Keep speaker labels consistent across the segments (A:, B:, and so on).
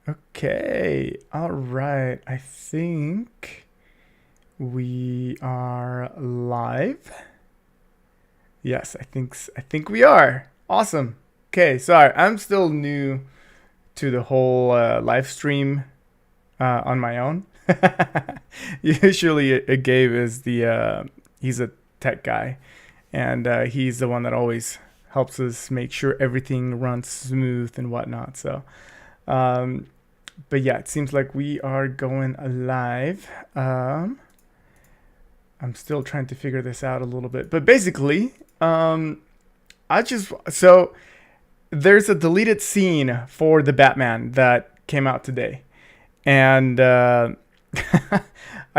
A: Okay. All right. I think we are live. Yes, I think we are. Awesome. Okay, sorry. I'm still new to the whole live stream on my own. Usually, Gabe is he's a tech guy, and he's the one that always helps us make sure everything runs smooth and whatnot. So, um, but yeah, it seems like we are going live. I'm still trying to figure this out a little bit, but basically, I just so there's a deleted scene for the Batman that came out today, and I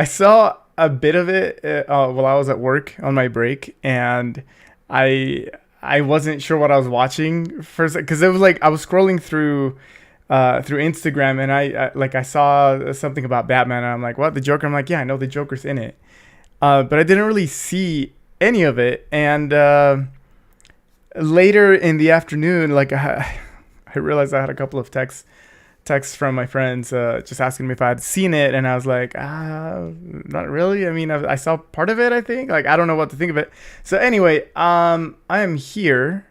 A: saw a bit of it while I was at work on my break, and I I wasn't sure what I was watching first because it was like I was scrolling through Instagram, and I saw something about Batman, and I'm like, what, the Joker? I'm like, yeah, I know the Joker's in it, but I didn't really see any of it, and later in the afternoon, I realized I had a couple of texts from my friends just asking me if I had seen it, and I was like, not really. I mean, I saw part of it. I think, like, I don't know what to think of it. So anyway, I am here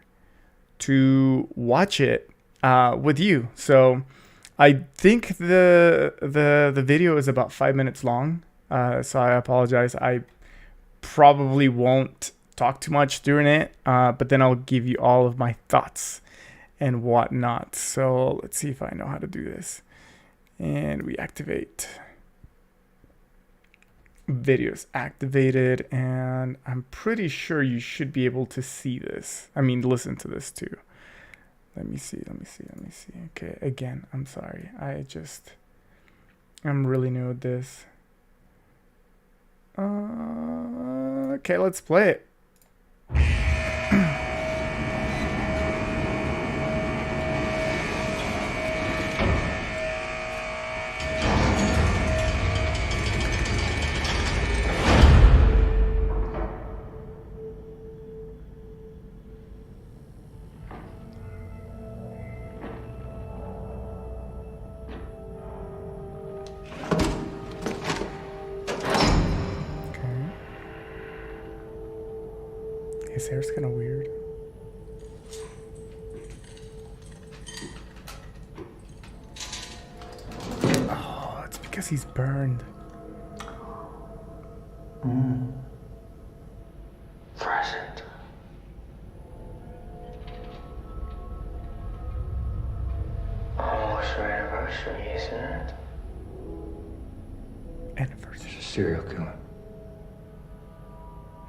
A: to watch it with you. So I think the video is about 5 minutes long. So I apologize. I probably won't talk too much during it, but then I'll give you all of my thoughts and whatnot. So let's see if I know how to do this. And we activate. Videos activated, and I'm pretty sure you should be able to see this. I mean, listen to this too. Let me see. Okay, again, I'm sorry. I'm really new at this. Okay, let's play it. His hair's kind of weird. Oh, it's because he's burned.
B: Present. Almost our anniversary, isn't it?
A: Anniversary.
B: He's a serial killer.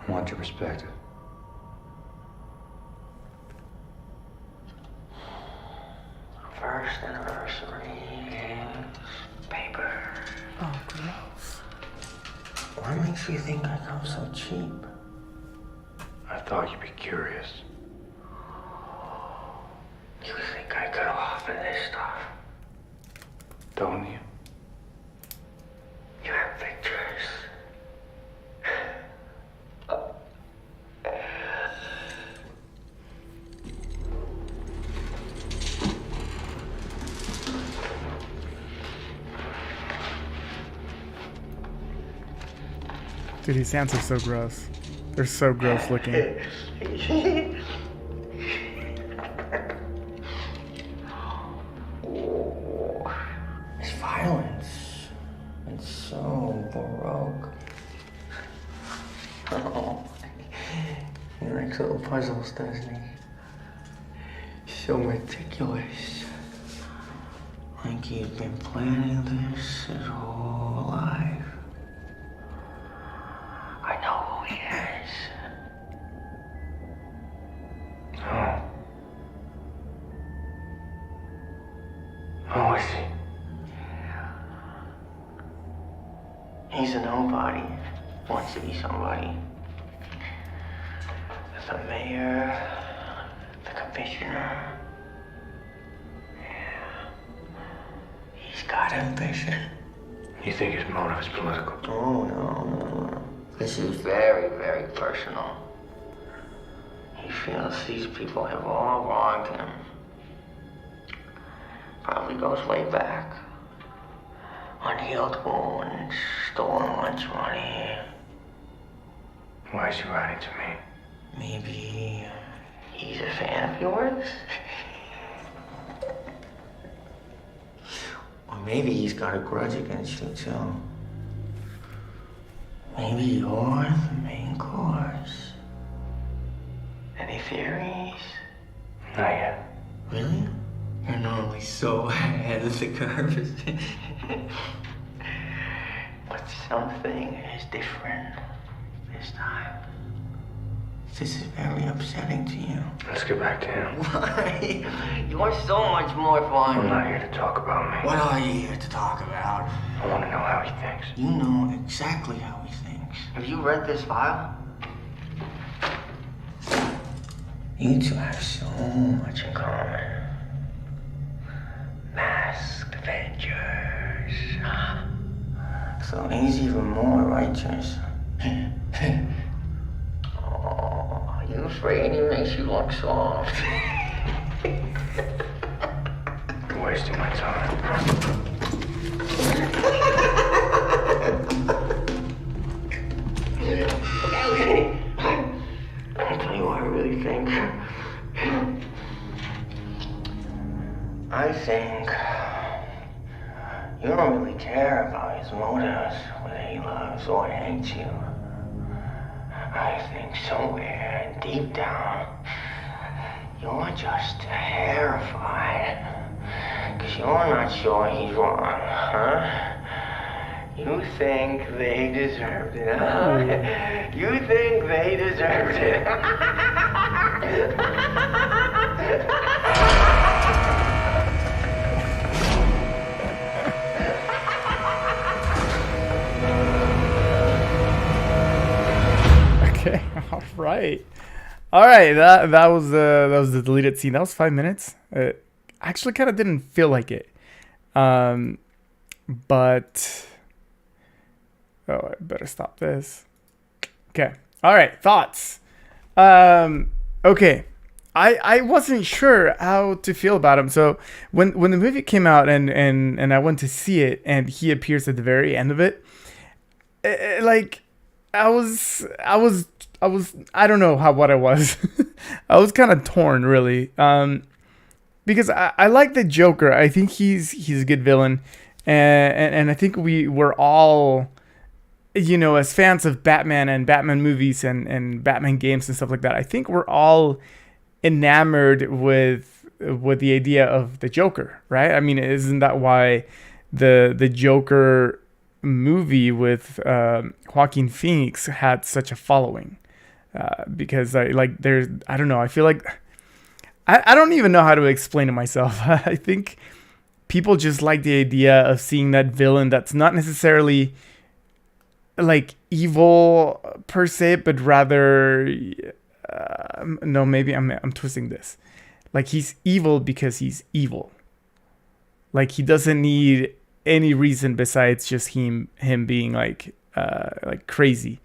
B: I want your perspective. First anniversary is paper.
A: Oh, gross.
B: What makes you think I come so cheap? I thought you'd be curious. You think I could offer this stuff? Don't you? You have pictures.
A: Dude, these hands are so gross. They're so gross looking.
B: It's violence. It's so baroque. Oh, he likes little puzzles, doesn't he? So meticulous. Like he's been planning this his whole life. I know who he is. Oh. Who is he? He's a nobody. Wants to be somebody. The mayor, the commissioner. Yeah. He's got ambition. You think his motive is political? Oh, no. This is very, very personal. He feels these people have all wronged him. Probably probably goes way back. Unhealed wounds, stolen lunch money.
C: Why is she writing to me?
B: Maybe he's a fan of yours? Or maybe he's got a grudge against you, too. Maybe you're the main course. Any theories?
C: Not yet.
B: Really? You're normally so ahead of the curve. But something is different this time. This is very upsetting to you.
C: Let's get back to him.
B: Why? You're so much more fun.
C: I'm not here to talk about me.
B: What are you here to talk about?
C: I want to know how he thinks.
B: You know exactly how he thinks. Have you read this file? You two have so much in common. Masked Avengers. So he's even more righteous. Oh, are you afraid he makes you look soft?
C: You're wasting my time.
B: Okay. I'll tell you what I really think. I think you don't really care about his motives, whether he loves or hates you. I think somewhere deep down, you're just terrified. 'Cause you're not sure he's wrong, huh? You think they deserved it, huh? You think they deserved it.
A: Okay, all right. That was the deleted scene. That was 5 minutes. It actually kind of didn't feel like it, but oh, I better stop this. Okay, all right. Thoughts. Okay, I wasn't sure how to feel about him. So when the movie came out and I went to see it and he appears at the very end of it, like. I don't know what I was. I was kind of torn, really, because I like the Joker. I think he's a good villain, and I think we're all, as fans of Batman and Batman movies and Batman games and stuff like that. I think we're all enamored with the idea of the Joker, right? I mean, isn't that why the Joker movie with Joaquin Phoenix had such a following? Because I don't know. I feel like I don't even know how to explain it myself. I think people just like the idea of seeing that villain that's not necessarily like evil per se, but rather no, maybe I'm twisting this. Like he's evil because he's evil. Like he doesn't need any reason besides just him being like crazy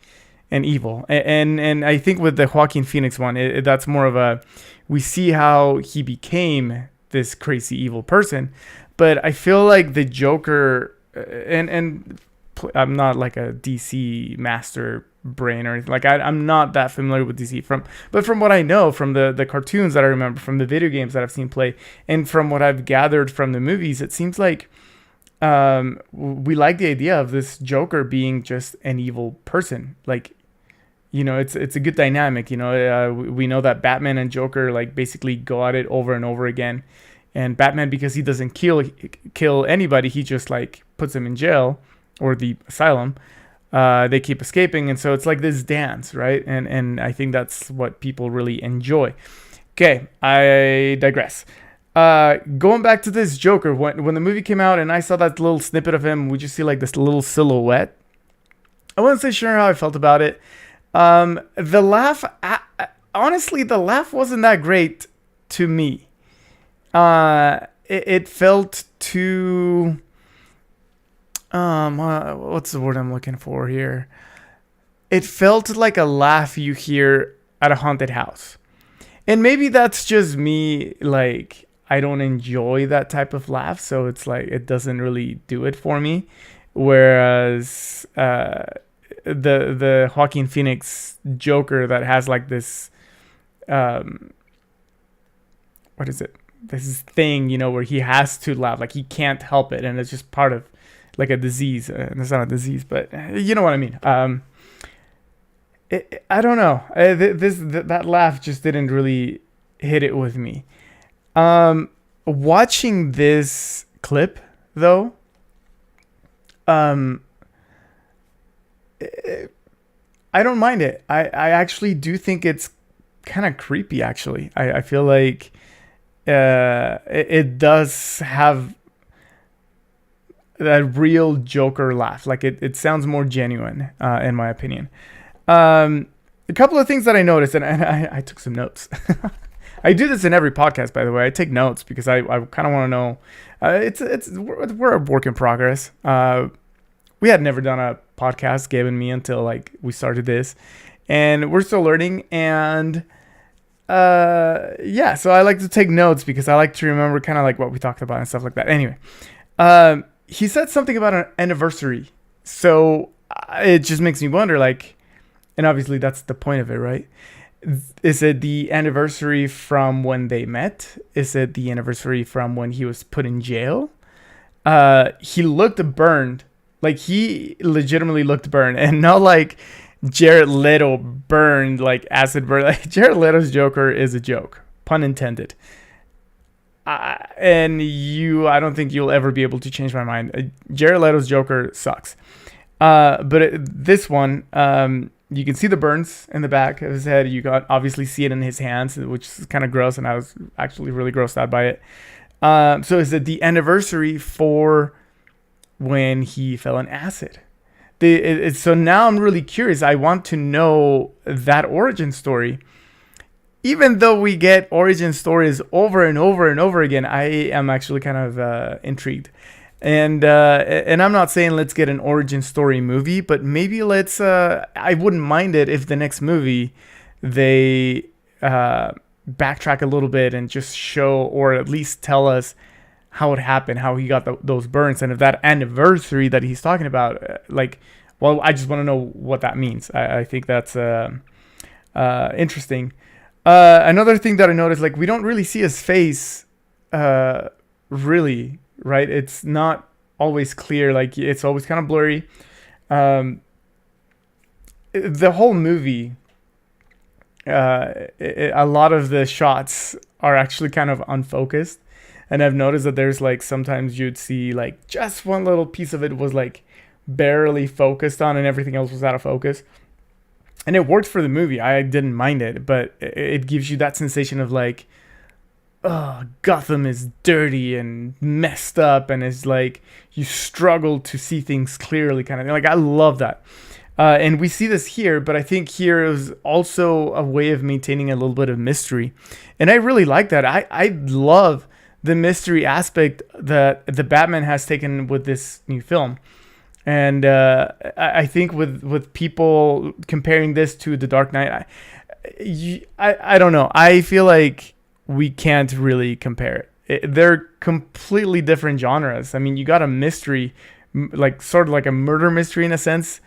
A: and evil. And I think with the Joaquin Phoenix one, that's more of a, we see how he became this crazy evil person. But I feel like the Joker, and I'm not like a DC master brain or anything. Like I'm not that familiar with DC but from what I know from the cartoons that I remember, from the video games that I've seen play, and from what I've gathered from the movies, it seems like we like the idea of this Joker being just an evil person. Like, it's a good dynamic. We know that Batman and Joker like basically go at it over and over again, and Batman, because he doesn't kill anybody, he just like puts them in jail or the asylum. They keep escaping, and so it's like this dance, right? And I think that's what people really enjoy. Okay, I digress. Going back to this Joker, when the movie came out and I saw that little snippet of him, we just see like this little silhouette. I wasn't so sure how I felt about it. The laugh, honestly, the laugh wasn't that great to me. It felt too, what's the word I'm looking for here? It felt like a laugh you hear at a haunted house. And maybe that's just me, like, I don't enjoy that type of laugh, so it's like it doesn't really do it for me. Whereas the Joaquin Phoenix Joker that has like this um, what is it? This thing, where he has to laugh, like he can't help it, and it's just part of like a disease. And it's not a disease, but you know what I mean. I don't know. That laugh just didn't really hit it with me. Watching this clip though, um, I don't mind it. I actually do think it's kind of creepy. Actually, I feel like it does have that real Joker laugh. Like it sounds more genuine, in my opinion. A couple of things that I noticed, and I took some notes. I do this in every podcast, by the way. I take notes because I kind of want to know. We're a work in progress. We had never done a podcast, Gabe and me, until like we started this, and we're still learning. And yeah, so I like to take notes because I like to remember kind of like what we talked about and stuff like that. Anyway, he said something about an anniversary, so it just makes me wonder, like, and obviously that's the point of it, right? Is it the anniversary from when they met? Is it the anniversary from when he was put in jail? He looked burned. Like, he legitimately looked burned. And not like Jared Leto burned, like acid burn. Like, Jared Leto's Joker is a joke. Pun intended. And I don't think you'll ever be able to change my mind. Jared Leto's Joker sucks. But this one, you can see the burns in the back of his head. You got obviously see it in his hands, which is kind of gross, and I was actually really grossed out by it. So is it the anniversary for when he fell in acid? So now I'm really curious. I want to know that origin story. Even though we get origin stories over and over and over again, I am actually kind of intrigued. And I'm not saying let's get an origin story movie, but maybe let's. I wouldn't mind it if the next movie they backtrack a little bit and just show, or at least tell us how it happened, how he got those burns, and if that anniversary that he's talking about, well, I just want to know what that means. I think that's interesting. Another thing that I noticed, like, we don't really see his face, really. Right, it's not always clear. Like, it's always kind of blurry. The whole movie, a lot of the shots are actually kind of unfocused, and I've noticed that there's like sometimes you'd see like just one little piece of it was like barely focused on, and everything else was out of focus. And it worked for the movie. I didn't mind it, but it gives you that sensation of like, oh, Gotham is dirty and messed up, and it's like you struggle to see things clearly, kind of thing. Like, I love that. And we see this here, but I think here is also a way of maintaining a little bit of mystery. And I really like that. I love the mystery aspect that the Batman has taken with this new film. And I think with people comparing this to The Dark Knight, I don't know. I feel like we can't really compare it. They're completely different genres. I mean, you got a mystery, like sort of like a murder mystery in a sense,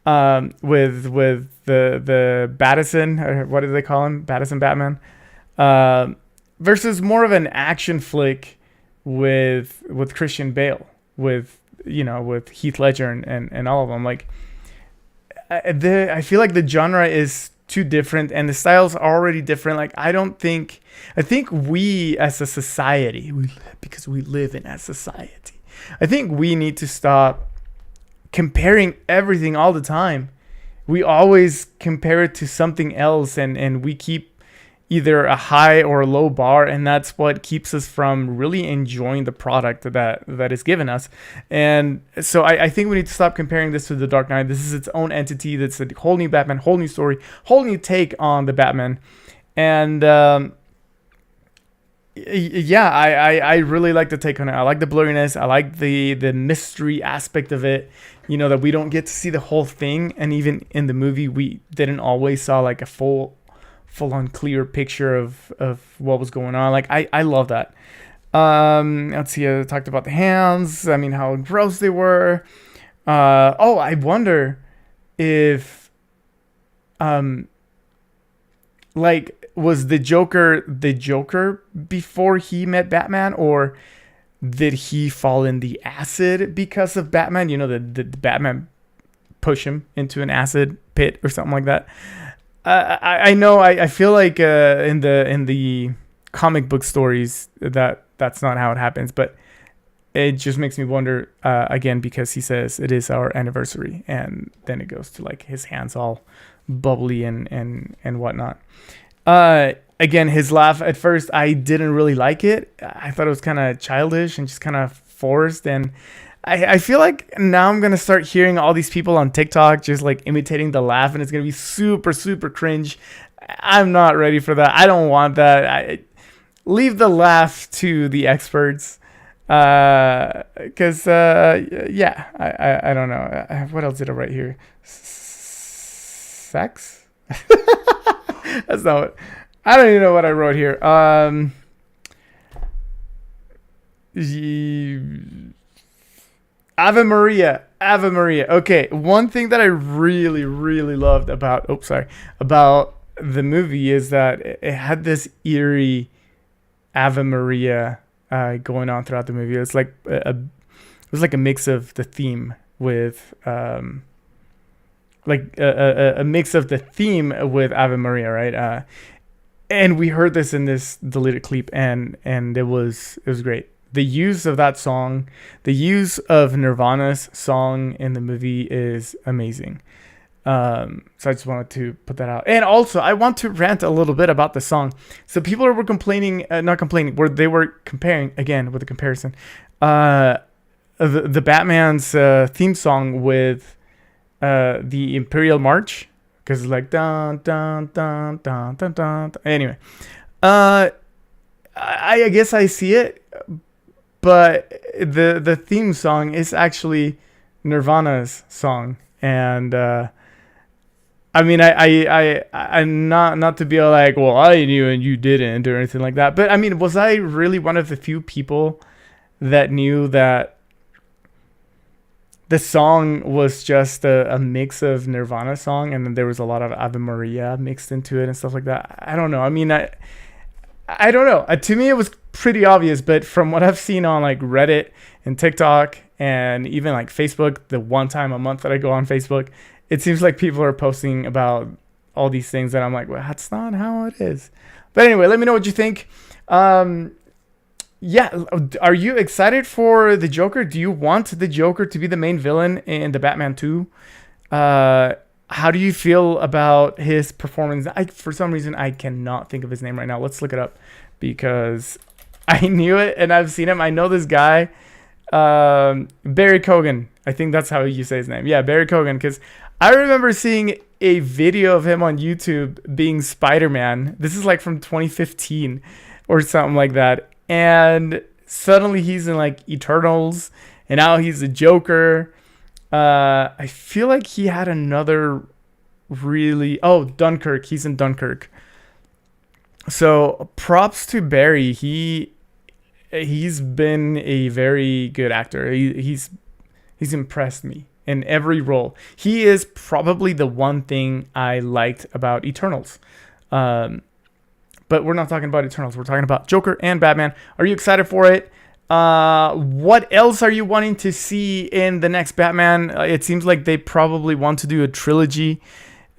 A: with the Battison, or what do they call him, Battison Batman, versus more of an action flick with Christian Bale, with Heath Ledger and all of them. Like, I feel like the genre is too different, and the styles are already different. Like, I think we as a society, because we live in a society, I think we need to stop comparing everything all the time. We always compare it to something else, and we keep either a high or a low bar, and that's what keeps us from really enjoying the product that is given us. And so I think we need to stop comparing this to The Dark Knight. This is its own entity. That's a whole new Batman, whole new story, whole new take on the Batman. And yeah, I really like the take on it. I like the blurriness. I like the mystery aspect of it. That we don't get to see the whole thing, and even in the movie, we didn't always saw like a full-on clear picture of what was going on. Like, I love that. Let's see. I talked about the hands. I mean, how gross they were. I wonder if, um, like, was the Joker before he met Batman, or did he fall in the acid because of Batman? You know, the Batman push him into an acid pit or something like that. I know. I feel like in the comic book stories that's not how it happens, but it just makes me wonder again, because he says it is our anniversary, and then it goes to like his hands all bubbly and whatnot. Again, his laugh at first, I didn't really like it. I thought it was kind of childish and just kind of forced. And I feel like now I'm going to start hearing all these people on TikTok just like imitating the laugh, and it's going to be super, super cringe. I'm not ready for that. I don't want that. Leave the laugh to the experts. Because, yeah, I don't know. What else did I write here? Sex? That's not what. I don't even know what I wrote here. Ave Maria. Ave Maria. Okay, one thing that I really, really loved about about the movie is that it had this eerie Ave Maria going on throughout the movie. It's like it was like a mix of the theme with like a mix of the theme with Ave Maria, right? And we heard this in this deleted clip, and it was great. The use of that song, the use of Nirvana's song in the movie is amazing. So I just wanted to put that out. And also, I want to rant a little bit about the song. So people were complaining, not complaining, where they were comparing, again, with a comparison, the Batman's theme song with the Imperial March, because it's like dun dun dun dun dun dun. Anyway, I guess I see it, but the theme song is actually Nirvana's song, and I mean, I'm not to be like, well, I knew and you didn't or anything like that, but I mean, was I really one of the few people that knew that the song was just a mix of Nirvana song, and then there was a lot of Ave Maria mixed into it and stuff like that? I don't know. I mean, I don't know. To me, it was pretty obvious, but from what I've seen on like Reddit and TikTok and even like Facebook, the one time a month that I go on Facebook, it seems like people are posting about all these things that I'm like, well, that's not how it is. But anyway, let me know what you think. Yeah, are you excited for the Joker? Do you want the Joker to be the main villain in the Batman 2? How do you feel about his performance? For some reason, I cannot think of his name right now. Let's look it up, because I knew it and I've seen him. I know this guy, Barry Keoghan. I think that's how you say his name. Yeah, Barry Keoghan, because I remember seeing a video of him on YouTube being Spider-Man. This is like from 2015 or something like that. And suddenly he's in like Eternals, and now he's a Joker. I feel like he had another Dunkirk. He's in Dunkirk. So props to Barry. He's been a very good actor. He's impressed me in every role. He is probably the one thing I liked about Eternals. But we're not talking about Eternals. We're talking about Joker and Batman. Are you excited for it? What else are you wanting to see in the next Batman? It seems like they probably want to do a trilogy.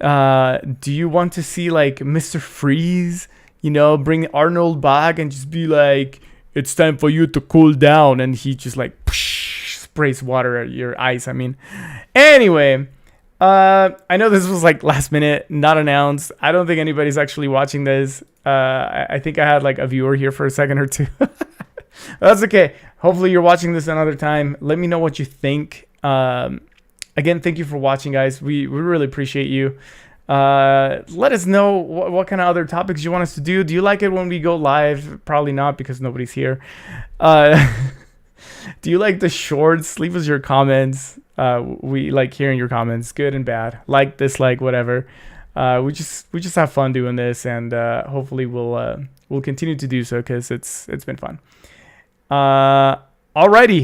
A: Do you want to see like Mr. Freeze, bring Arnold back and just be like, it's time for you to cool down, and he just like sprays water at your eyes? I mean, anyway, I know this was like last minute, not announced. I don't think anybody's actually watching this. I think I had like a viewer here for a second or two. That's okay. Hopefully you're watching this another time. Let me know what you think. Again, thank you for watching, guys. We really appreciate you. Let us know what kind of other topics you want us to do. Do you like it when we go live? Probably not, because nobody's here. Do you like the shorts? Leave us your comments. We like hearing your comments, good and bad, like, dislike, whatever. We just have fun doing this, and hopefully we'll continue to do so, because it's been fun. Alrighty.